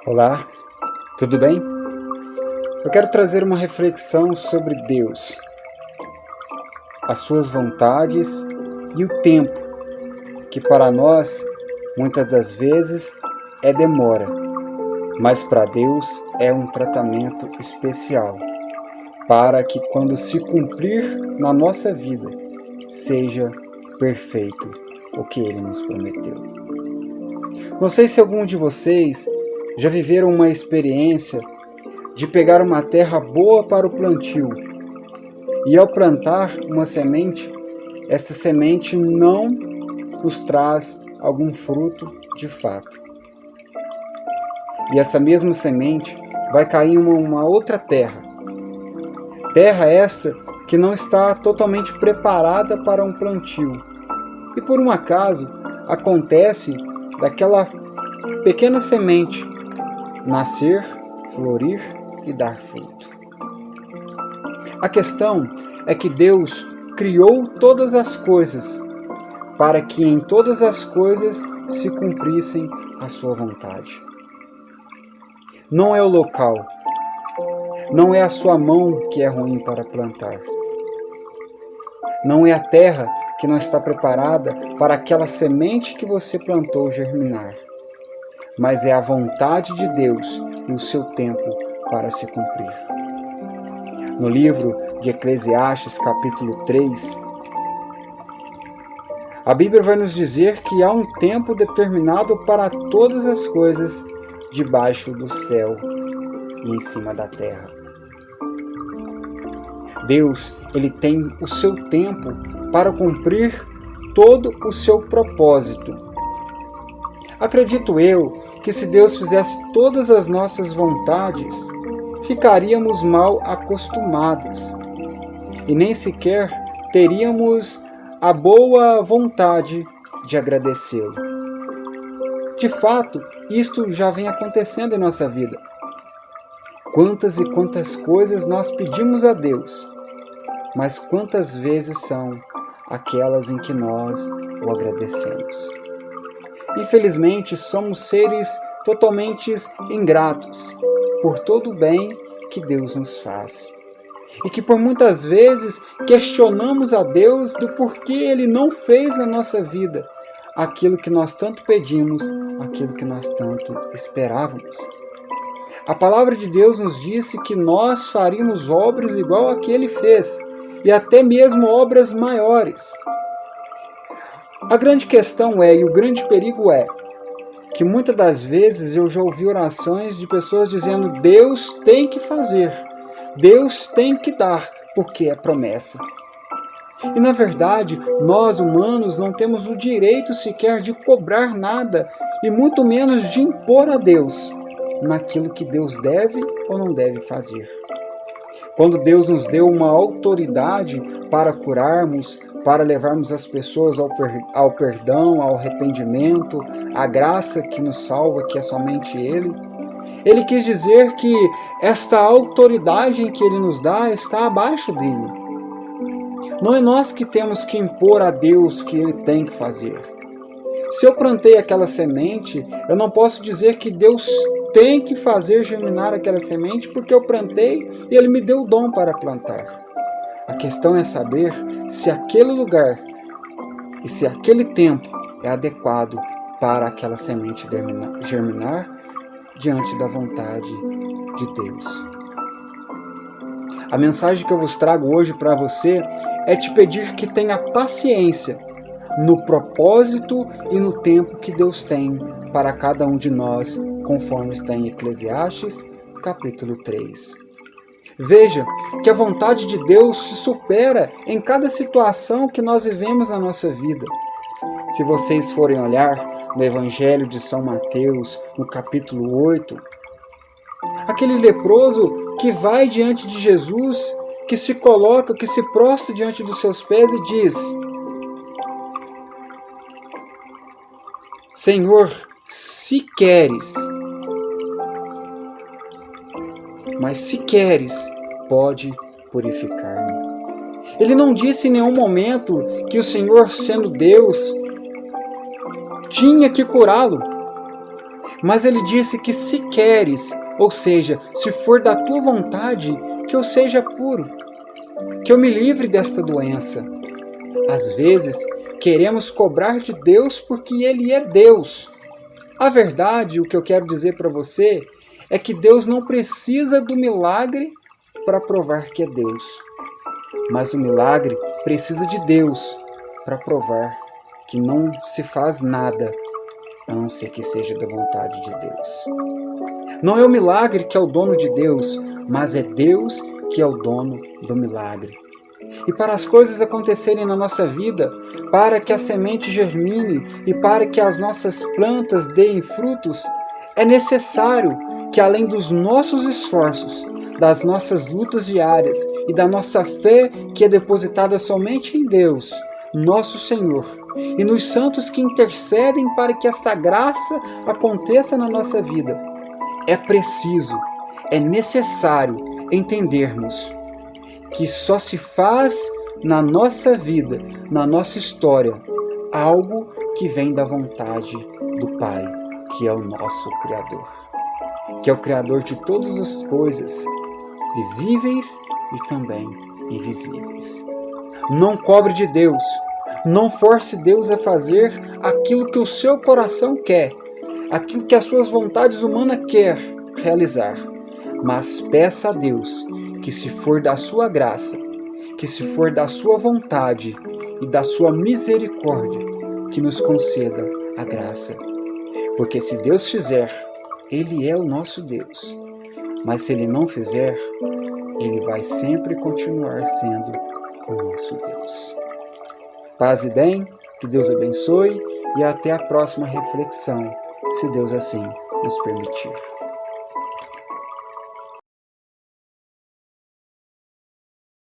Olá, tudo bem? Eu quero trazer uma reflexão sobre Deus, as suas vontades e o tempo, que para nós, muitas das vezes, é demora, mas para Deus é um tratamento especial, para que quando se cumprir na nossa vida, seja perfeito o que Ele nos prometeu. Não sei se algum de vocês já viveram uma experiência de pegar uma terra boa para o plantio e ao plantar uma semente, essa semente não nos traz algum fruto de fato. E essa mesma semente vai cair em uma outra terra. Terra esta que não está totalmente preparada para um plantio. E por um acaso acontece daquela pequena semente nascer, florir e dar fruto. A questão é que Deus criou todas as coisas para que em todas as coisas se cumprissem a sua vontade. Não é o local, não é a sua mão que é ruim para plantar. Não é a terra que não está preparada para aquela semente que você plantou germinar. Mas é a vontade de Deus e o seu tempo para se cumprir. No livro de Eclesiastes, capítulo 3, a Bíblia vai nos dizer que há um tempo determinado para todas as coisas debaixo do céu e em cima da terra. Deus, Ele tem o seu tempo para cumprir todo o seu propósito. Acredito eu que se Deus fizesse todas as nossas vontades, ficaríamos mal acostumados e nem sequer teríamos a boa vontade de agradecê-lo. De fato, isto já vem acontecendo em nossa vida. Quantas e quantas coisas nós pedimos a Deus, mas quantas vezes são aquelas em que nós o agradecemos? Infelizmente, somos seres totalmente ingratos por todo o bem que Deus nos faz. E que por muitas vezes questionamos a Deus do porquê Ele não fez na nossa vida aquilo que nós tanto pedimos, aquilo que nós tanto esperávamos. A palavra de Deus nos disse que nós faríamos obras igual a que Ele fez, e até mesmo obras maiores. A grande questão e o grande perigo é que muitas das vezes eu já ouvi orações de pessoas dizendo: Deus tem que fazer, Deus tem que dar, porque é promessa. E na verdade, nós humanos não temos o direito sequer de cobrar nada, e muito menos de impor a Deus naquilo que Deus deve ou não deve fazer. Quando Deus nos deu uma autoridade para curarmos, para levarmos as pessoas ao perdão, ao arrependimento, à graça que nos salva, que é somente Ele, Ele quis dizer que esta autoridade que Ele nos dá está abaixo dele. Não é nós que temos que impor a Deus que Ele tem que fazer. Se eu plantei aquela semente, eu não posso dizer que Deus tem que fazer germinar aquela semente porque eu plantei e Ele me deu o dom para plantar. A questão é saber se aquele lugar e se aquele tempo é adequado para aquela semente germinar diante da vontade de Deus. A mensagem que eu vos trago hoje para você é te pedir que tenha paciência no propósito e no tempo que Deus tem para cada um de nós, conforme está em Eclesiastes, capítulo 3. Veja que a vontade de Deus se supera em cada situação que nós vivemos na nossa vida. Se vocês forem olhar no Evangelho de São Mateus, no capítulo 8, aquele leproso que vai diante de Jesus, que se coloca, que se prostra diante dos seus pés e diz: Senhor, se queres, mas se queres, pode purificar-me. Ele não disse em nenhum momento que o Senhor, sendo Deus, tinha que curá-lo. Mas ele disse que se queres, ou seja, se for da tua vontade, que eu seja puro, que eu me livre desta doença. Às vezes, queremos cobrar de Deus porque Ele é Deus. A verdade, o que eu quero dizer para você, é que Deus não precisa do milagre para provar que é Deus. Mas o milagre precisa de Deus para provar que não se faz nada, a não ser que seja da vontade de Deus. Não é o milagre que é o dono de Deus, mas é Deus que é o dono do milagre. E para as coisas acontecerem na nossa vida, para que a semente germine e para que as nossas plantas deem frutos, é necessário que, além dos nossos esforços, das nossas lutas diárias e da nossa fé que é depositada somente em Deus, nosso Senhor, e nos santos que intercedem para que esta graça aconteça na nossa vida, é preciso, é necessário entendermos que só se faz na nossa vida, na nossa história, algo que vem da vontade do Pai, que é o nosso Criador, que é o Criador de todas as coisas, visíveis e também invisíveis. Não cobre de Deus, não force Deus a fazer aquilo que o seu coração quer, aquilo que as suas vontades humanas querem realizar, mas peça a Deus que, se for da sua graça, que se for da sua vontade e da sua misericórdia, que nos conceda a graça. Porque se Deus fizer, Ele é o nosso Deus. Mas se Ele não fizer, Ele vai sempre continuar sendo o nosso Deus. Paz e bem, que Deus abençoe e até a próxima reflexão, se Deus assim nos permitir.